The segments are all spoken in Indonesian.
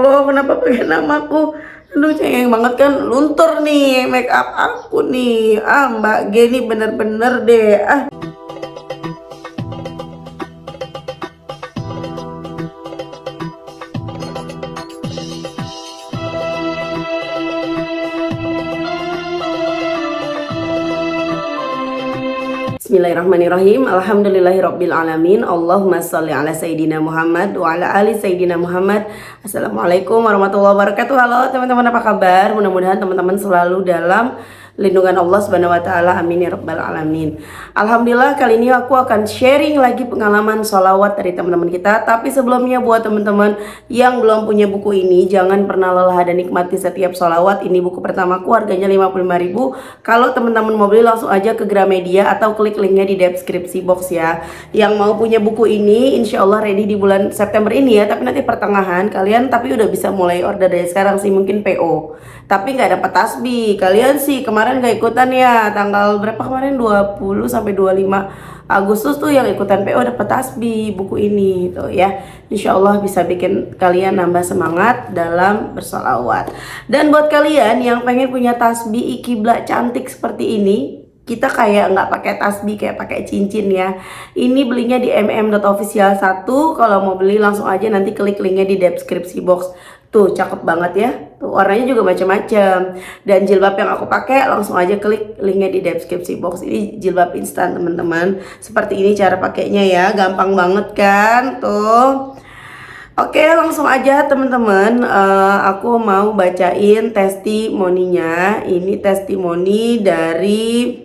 Allah, kenapa pakai namaku? Aduh, cengeng banget kan, luntur nih make up aku nih. Mbak G nih bener-bener deh. Bismillahirrahmanirrahim. Alhamdulillahirabbil alamin. Allahumma shalli ala sayidina Muhammad wa ala ali sayidina Muhammad. Assalamualaikum warahmatullahi wabarakatuh. Halo teman-teman, apa kabar? Mudah-mudahan teman-teman selalu dalam lindungan Allah Subhanahu wa taala. Amin ya rabbal alamin. Alhamdulillah, kali ini aku akan sharing lagi pengalaman sholawat dari teman-teman kita. Tapi sebelumnya, buat teman-teman yang belum punya buku ini, jangan pernah lelah dan nikmati setiap sholawat. Ini buku pertamaku, harganya 55.000. Kalau teman-teman mau beli, langsung aja ke Gramedia atau klik linknya di deskripsi box ya. Yang mau punya buku ini insya Allah ready di bulan September ini ya. Tapi nanti pertengahan kalian udah bisa mulai order dari sekarang sih, mungkin PO. Tapi nggak dapat tasbih. Kalian sih kemarin nggak ikutan ya, tanggal berapa kemarin, 20 sampai 25 Agustus tuh yang ikutan PO dapat tasbih buku ini tuh ya. Insya Allah bisa bikin kalian nambah semangat dalam bersolawat. Dan buat kalian yang pengen punya tasbih kiblat cantik seperti ini, kita kayak nggak pakai tasbih, kayak pakai cincin ya. Ini belinya di mm.official1. Kalau mau beli langsung aja nanti klik linknya di deskripsi box. Tuh cakep banget ya. Tuh warnanya juga macam-macam. Dan jilbab yang aku pakai langsung aja klik linknya di deskripsi box. Ini jilbab instan teman-teman. Seperti ini cara pakainya ya, gampang banget kan tuh. Oke, langsung aja teman-teman, aku mau bacain testimoninya. Ini testimoni dari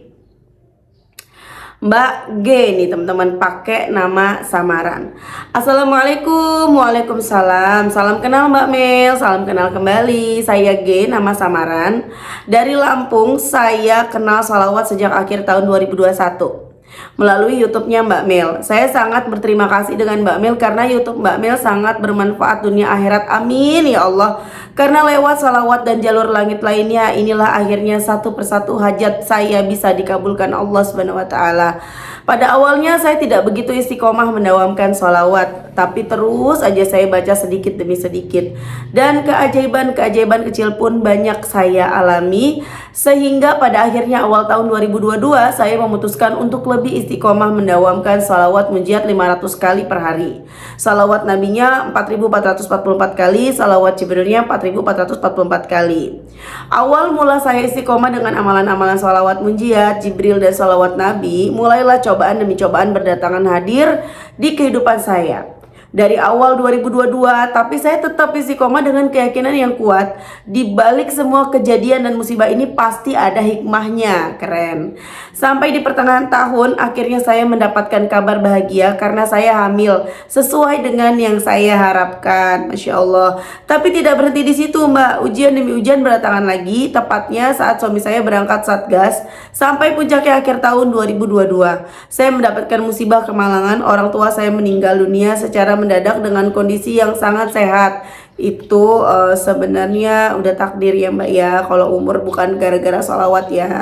Mbak G nih teman-teman, pakai nama samaran. Assalamualaikum. Waalaikumsalam. Salam kenal Mbak Mel. Salam kenal kembali. Saya G, nama samaran. Dari Lampung. Saya kenal sholawat sejak akhir tahun 2021 melalui YouTube-nya Mbak Mel. Saya sangat berterima kasih dengan Mbak Mel karena YouTube Mbak Mel sangat bermanfaat dunia akhirat. Amin ya Allah. Karena lewat salawat dan jalur langit lainnya, inilah akhirnya satu persatu hajat saya bisa dikabulkan Allah Subhanahu wa taala. Pada awalnya saya tidak begitu istiqomah mendawamkan sholawat, tapi terus aja saya baca sedikit demi sedikit. Dan keajaiban-keajaiban kecil pun banyak saya alami, sehingga pada akhirnya awal tahun 2022 saya memutuskan untuk lebih istiqomah mendawamkan sholawat munjiat 500 kali per hari. Sholawat nabinya 4444 kali, sholawat Jibrilnya 4444 kali. Awal mula saya istiqomah dengan amalan-amalan sholawat munjiat, Jibril dan sholawat nabi, mulailah cobaan demi cobaan berdatangan hadir di kehidupan saya. Dari awal 2022, tapi saya tetap istiqomah dengan keyakinan yang kuat. Di balik semua kejadian dan musibah ini pasti ada hikmahnya. Keren. Sampai di pertengahan tahun, akhirnya saya mendapatkan kabar bahagia karena saya hamil sesuai dengan yang saya harapkan. Masya Allah. Tapi tidak berhenti di situ, Mbak. Ujian demi ujian berdatangan lagi, tepatnya saat suami saya berangkat satgas. Sampai puncaknya akhir tahun 2022, saya mendapatkan musibah kemalangan. Orang tua saya meninggal dunia secara mendadak dengan kondisi yang sangat sehat. Itu sebenarnya udah takdir ya Mbak ya, kalau umur bukan gara-gara sholawat ya.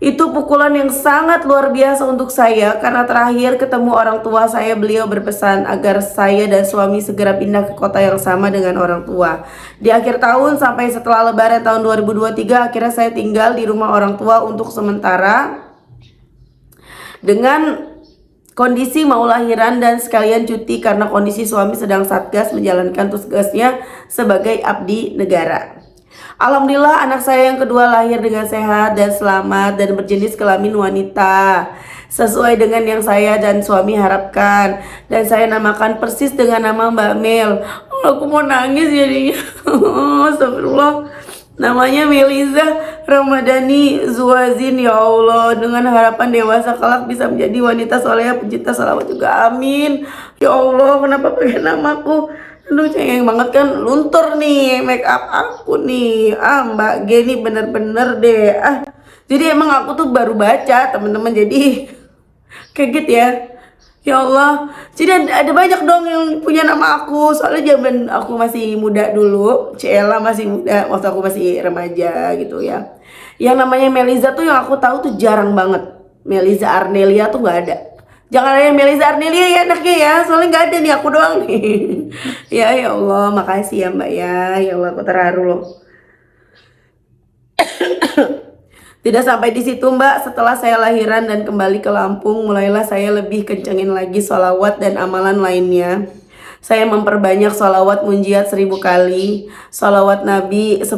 Itu pukulan yang sangat luar biasa untuk saya karena terakhir ketemu orang tua saya, beliau berpesan agar saya dan suami segera pindah ke kota yang sama dengan orang tua. Di akhir tahun sampai setelah lebaran tahun 2023, akhirnya saya tinggal di rumah orang tua untuk sementara dengan kondisi mau lahiran dan sekalian cuti karena kondisi suami sedang satgas menjalankan tugasnya sebagai abdi negara. Alhamdulillah anak saya yang kedua lahir dengan sehat dan selamat dan berjenis kelamin wanita sesuai dengan yang saya dan suami harapkan, dan saya namakan persis dengan nama Mbak Mel. Aku mau nangis jadinya. Astagfirullah. Namanya Meliza Ramadhani Zuazin. Ya Allah, dengan harapan dewasa kelak bisa menjadi wanita soleha pencinta salawat juga. Amin. Ya Allah, kenapa pakai namaku? Aduh, cengeng banget kan, luntur nih make up aku nih. Mbak G nih bener-bener deh. Jadi emang aku tuh baru baca teman-teman, jadi kaget ya. Ya Allah, jadi ada banyak dong yang punya nama aku. Soalnya zaman aku masih muda dulu, Ciela masih muda, waktu aku masih remaja gitu ya. Yang namanya Meliza tuh yang aku tahu tuh jarang banget. Meliza Arnelia tuh nggak ada. Jangan ada yang Melisa Arnelia ya anaknya ya, soalnya nggak ada nih, aku doang nih. Ya Allah, makasih ya Mbak ya. Ya Allah, aku terharu loh. Tidak sampai di situ Mbak, setelah saya lahiran dan kembali ke Lampung, mulailah saya lebih kencengin lagi sholawat dan amalan lainnya. Saya memperbanyak sholawat munjiat 1000 kali, sholawat Nabi 10.000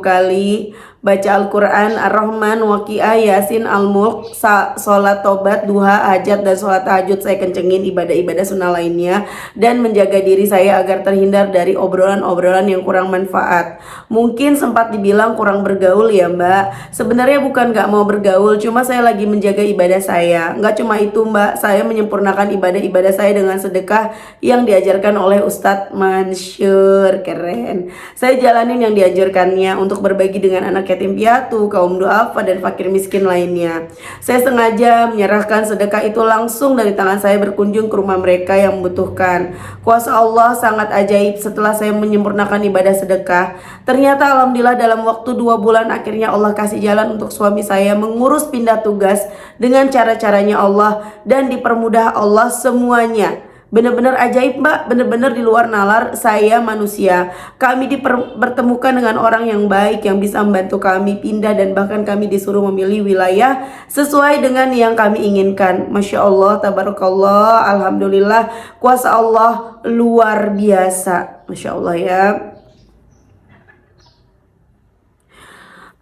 kali, baca Al-Quran, Ar-Rahman, Waqiah, Yasin, Al-Mulk, sholat tobat, duha, hajat, dan sholat tahajud. Saya kencengin ibadah-ibadah sunnah lainnya dan menjaga diri saya agar terhindar dari obrolan-obrolan yang kurang manfaat. Mungkin sempat dibilang kurang bergaul ya Mbak. Sebenarnya bukan gak mau bergaul, cuma saya lagi menjaga ibadah saya. Nggak cuma itu Mbak, saya menyempurnakan ibadah-ibadah saya dengan sedekah yang diajarkan oleh Ustadz Mansur. Keren. Saya jalanin yang diajarkannya untuk berbagi dengan anak yatim piatu, kaum duafa, dan fakir miskin lainnya. Saya sengaja menyerahkan sedekah itu langsung dari tangan saya berkunjung ke rumah mereka yang membutuhkan. Kuasa Allah sangat ajaib. Setelah saya menyempurnakan ibadah sedekah, ternyata alhamdulillah dalam waktu 2 bulan akhirnya Allah kasih jalan untuk suami saya mengurus pindah tugas dengan cara-caranya Allah dan dipermudah Allah semuanya. Benar-benar ajaib Mbak, benar-benar di luar nalar saya manusia. Kami dipertemukan dengan orang yang baik yang bisa membantu kami pindah, dan bahkan kami disuruh memilih wilayah sesuai dengan yang kami inginkan. Masya Allah, tabarakallah, alhamdulillah, kuasa Allah luar biasa. Masya Allah ya.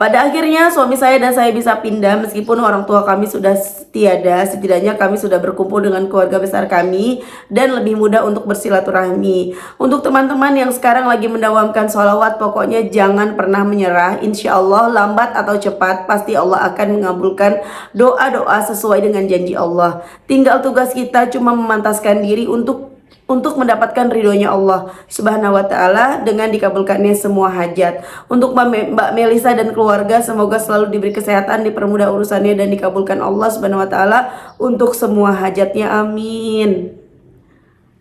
Pada akhirnya suami saya dan saya bisa pindah meskipun orang tua kami sudah tiada. Setidaknya kami sudah berkumpul dengan keluarga besar kami dan lebih mudah untuk bersilaturahmi. Untuk teman-teman yang sekarang lagi mendawamkan sholawat, pokoknya jangan pernah menyerah. Insya Allah lambat atau cepat pasti Allah akan mengabulkan doa-doa sesuai dengan janji Allah. Tinggal tugas kita cuma memantaskan diri untuk mendapatkan ridhonya Allah Subhanahu wa Ta'ala dengan dikabulkannya semua hajat. Untuk Mbak Melisa dan keluarga, semoga selalu diberi kesehatan, dipermudah urusannya, dan dikabulkan Allah Subhanahu wa Ta'ala untuk semua hajatnya. Amin.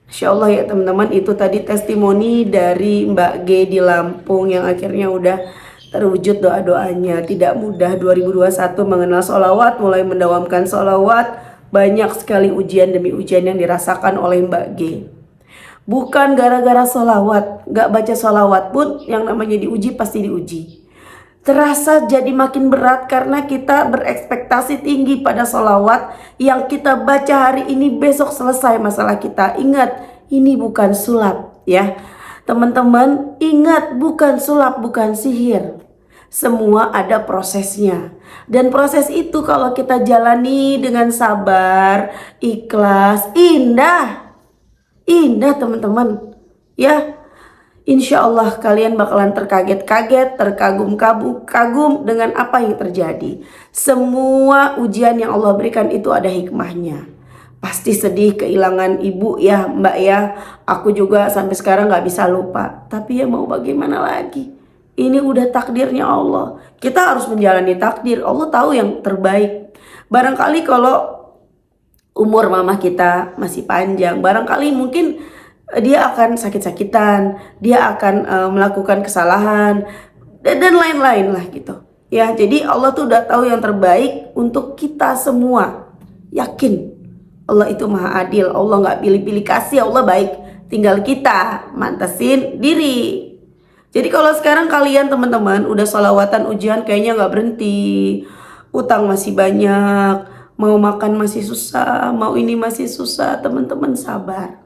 Insya Allah ya teman-teman, itu tadi testimoni dari Mbak G di Lampung yang akhirnya udah terwujud doa-doanya. Tidak mudah 2021 mengenal sholawat, mulai mendawamkan sholawat. Banyak sekali ujian demi ujian yang dirasakan oleh Mbak G. Bukan gara-gara sholawat, gak baca sholawat pun yang namanya diuji pasti diuji. Terasa jadi makin berat karena kita berekspektasi tinggi pada sholawat yang kita baca hari ini, besok selesai masalah kita. Ingat, ini bukan sulap ya. Teman-teman, ingat, bukan sulap, bukan sihir. Semua ada prosesnya. Dan proses itu kalau kita jalani dengan sabar, ikhlas, indah. Indah teman-teman ya. Insya Allah kalian bakalan terkaget-kaget, terkagum-kagum dengan apa yang terjadi. Semua ujian yang Allah berikan itu ada hikmahnya. Pasti sedih kehilangan ibu ya Mbak ya. Aku juga sampai sekarang gak bisa lupa. Tapi ya mau bagaimana lagi, ini udah takdirnya Allah. Kita harus menjalani takdir. Allah tahu yang terbaik. Barangkali kalau umur mama kita masih panjang, barangkali mungkin dia akan sakit-sakitan, dia akan melakukan kesalahan dan lain-lain lah gitu ya. Jadi Allah tuh udah tahu yang terbaik untuk kita semua. Yakin Allah itu maha adil, Allah nggak pilih-pilih kasih, Allah baik. Tinggal kita mantesin diri. Jadi kalau sekarang kalian teman-teman udah sholawatan ujian kayaknya nggak berhenti, utang masih banyak, mau makan masih susah, mau ini masih susah, teman-teman sabar.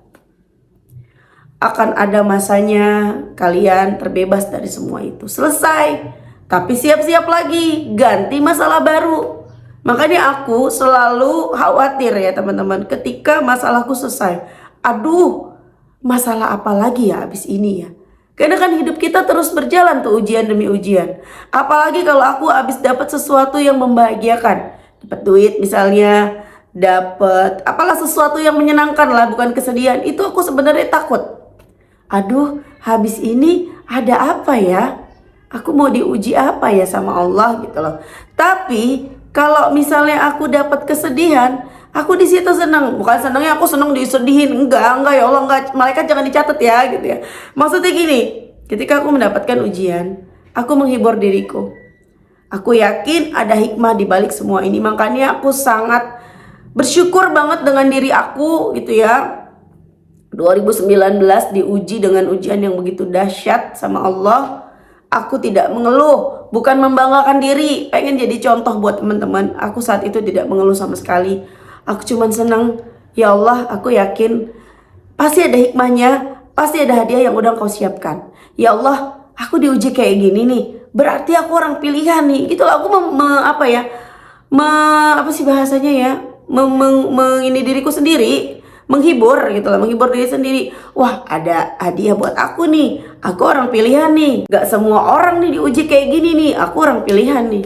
Akan ada masanya kalian terbebas dari semua itu. Selesai. Tapi siap-siap lagi, ganti masalah baru. Makanya aku selalu khawatir ya teman-teman, ketika masalahku selesai. Aduh, masalah apa lagi ya abis ini ya? Karena kan hidup kita terus berjalan tuh, ujian demi ujian. Apalagi kalau aku abis dapat sesuatu yang membahagiakan, dapat duit misalnya, dapat apalah sesuatu yang menyenangkan lah, bukan kesedihan. Itu aku sebenarnya takut. Aduh, habis ini ada apa ya? Aku mau diuji apa ya sama Allah gitu loh. Tapi kalau misalnya aku dapat kesedihan, aku di situ senang. Bukan senangnya aku senang disedihin, enggak ya Allah, enggak. Malaikat jangan dicatat ya gitu ya. Maksudnya gini, ketika aku mendapatkan ujian, aku menghibur diriku. Aku yakin ada hikmah di balik semua ini. Makanya aku sangat bersyukur banget dengan diri aku gitu ya. 2019 diuji dengan ujian yang begitu dahsyat sama Allah. Aku tidak mengeluh, bukan membanggakan diri, pengen jadi contoh buat teman-teman. Aku saat itu tidak mengeluh sama sekali. Aku cuman senang, ya Allah, aku yakin pasti ada hikmahnya, pasti ada hadiah yang udah Kau siapkan. Ya Allah, aku diuji kayak gini nih, berarti aku orang pilihan nih. Gitu loh, aku apa sih bahasanya ya? Ini diriku sendiri, menghibur gitu lah, menghibur diri sendiri. Wah, ada hadiah buat aku nih, aku orang pilihan nih. Gak semua orang nih diuji kayak gini nih, aku orang pilihan nih.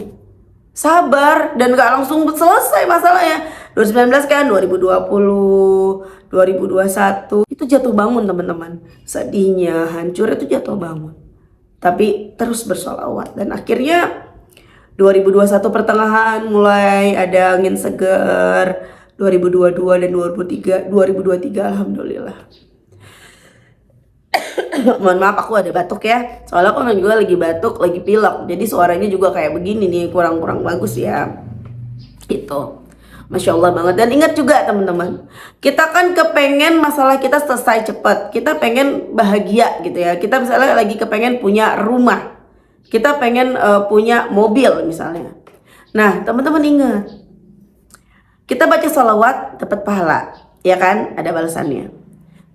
Sabar, dan gak langsung selesai masalahnya. 2019 kan, 2020, 2021 itu jatuh bangun teman-teman. Sedihnya, hancur itu jatuh bangun, tapi terus bersolawat. Dan akhirnya 2021 pertengahan mulai ada angin segar. 2022 dan 2023 alhamdulillah. Mohon maaf, aku ada batuk ya, soalnya aku juga lagi batuk, lagi pilek, jadi suaranya juga kayak begini nih, kurang bagus ya. Itu Masya Allah banget. Dan ingat juga teman-teman, kita kan kepengen masalah kita selesai cepat, kita pengen bahagia gitu ya. Kita misalnya lagi kepengen punya rumah, kita pengen punya mobil misalnya. Nah teman-teman ingat, kita baca salawat dapat pahala, ya kan? Ada balasannya.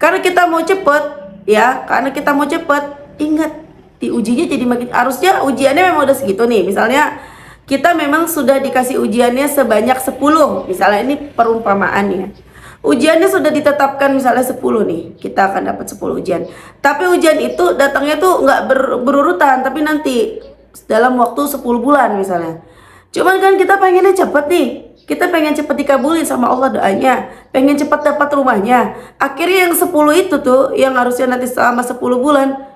Karena kita mau cepet, ya. Karena kita mau cepet, ingat diujinya jadi makin. Harusnya ujiannya memang udah segitu nih. Misalnya kita memang sudah dikasih ujiannya sebanyak 10. Misalnya ini perumpamaannya. Ujiannya sudah ditetapkan misalnya 10 nih. Kita akan dapat 10 ujian. Tapi ujian itu datangnya tuh nggak berurutan, tapi nanti dalam waktu 10 bulan misalnya. Cuman kan kita pengennya cepet nih. Kita pengen cepet dikabulin sama Allah doanya, pengen cepet dapat rumahnya. Akhirnya yang 10 itu tuh, yang harusnya nanti selama 10 bulan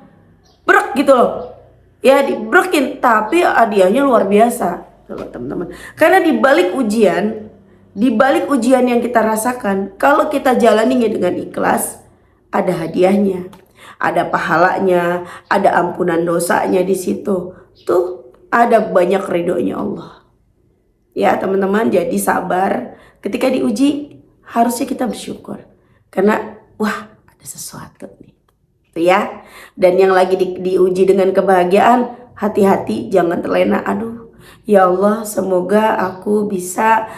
brek gitu loh. Ya dibrekin, tapi hadiahnya luar biasa teman-teman. Karena dibalik ujian yang kita rasakan, kalau kita jalaninya dengan ikhlas, ada hadiahnya, ada pahalanya, ada ampunan dosanya di situ. Tuh ada banyak ridhonya Allah. Ya teman-teman, jadi sabar. Ketika diuji harusnya kita bersyukur, karena wah ada sesuatu nih, itu ya. Dan yang lagi diuji dengan kebahagiaan, hati-hati jangan terlena. Aduh ya Allah, semoga aku bisa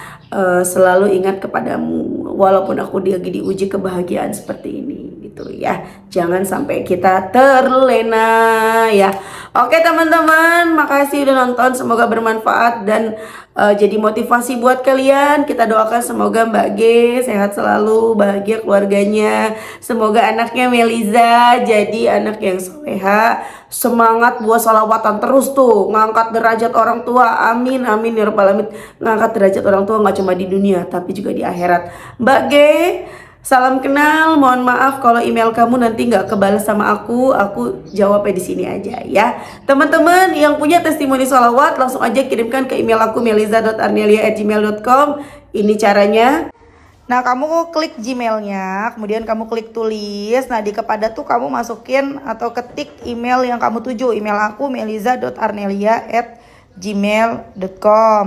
selalu ingat kepadamu walaupun aku lagi diuji kebahagiaan seperti ini gitu ya. Jangan sampai kita terlena ya. Oke teman-teman, makasih udah nonton, semoga bermanfaat dan jadi motivasi buat kalian. Kita doakan semoga Mbak G sehat selalu, bahagia keluarganya. Semoga anaknya Meliza jadi anak yang soleha. Semangat buat salawatan terus tuh, ngangkat derajat orang tua. Amin amin ya rabbal alamin. Ngangkat derajat orang tua nggak cuma di dunia tapi juga di akhirat. Mbak G, salam kenal. Mohon maaf kalau email kamu nanti nggak kebalas sama aku jawabnya di sini aja ya. Teman-teman yang punya testimoni salawat langsung aja kirimkan ke email aku meliza.arnelia@gmail.com. Ini caranya. Nah, kamu klik Gmailnya, kemudian kamu klik tulis. Nah, di kepada tuh kamu masukin atau ketik email yang kamu tuju. Email aku meliza.arnelia@gmail.com.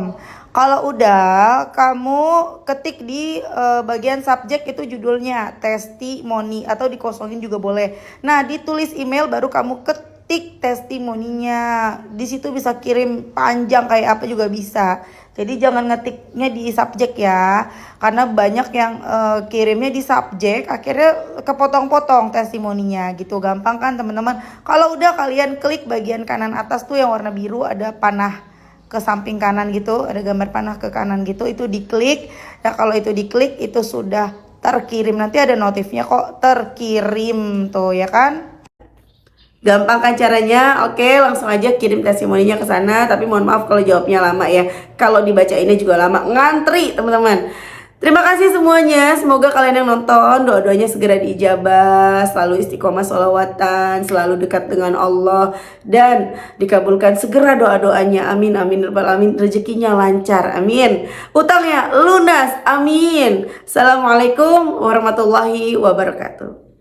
Kalau udah, kamu ketik di bagian subjek itu judulnya testimoni, atau dikosongin juga boleh. Nah, ditulis email baru kamu ketik testimoninya. Di situ bisa kirim panjang kayak apa juga bisa. Jadi jangan ngetiknya di subjek ya, karena banyak yang kirimnya di subjek, akhirnya kepotong-potong testimoninya gitu. Gampang kan teman-teman? Kalau udah, kalian klik bagian kanan atas tuh yang warna biru, ada panah ke samping kanan gitu, ada gambar panah ke kanan gitu, itu diklik. Ya kalau itu diklik itu sudah terkirim, nanti ada notifnya kok terkirim tuh ya kan. Gampang kan caranya? Oke, langsung aja kirim testimoninya ke sana. Tapi mohon maaf kalau jawabnya lama ya. Kalau dibaca ini juga lama, ngantri teman-teman. Terima kasih semuanya. Semoga kalian yang nonton doa-doanya segera diijabah, selalu istiqomah sholawatan, selalu dekat dengan Allah, dan dikabulkan segera doa-doanya. Amin amin rabbal alamin. Rezekinya lancar. Amin. Utangnya lunas. Amin. Assalamualaikum warahmatullahi wabarakatuh.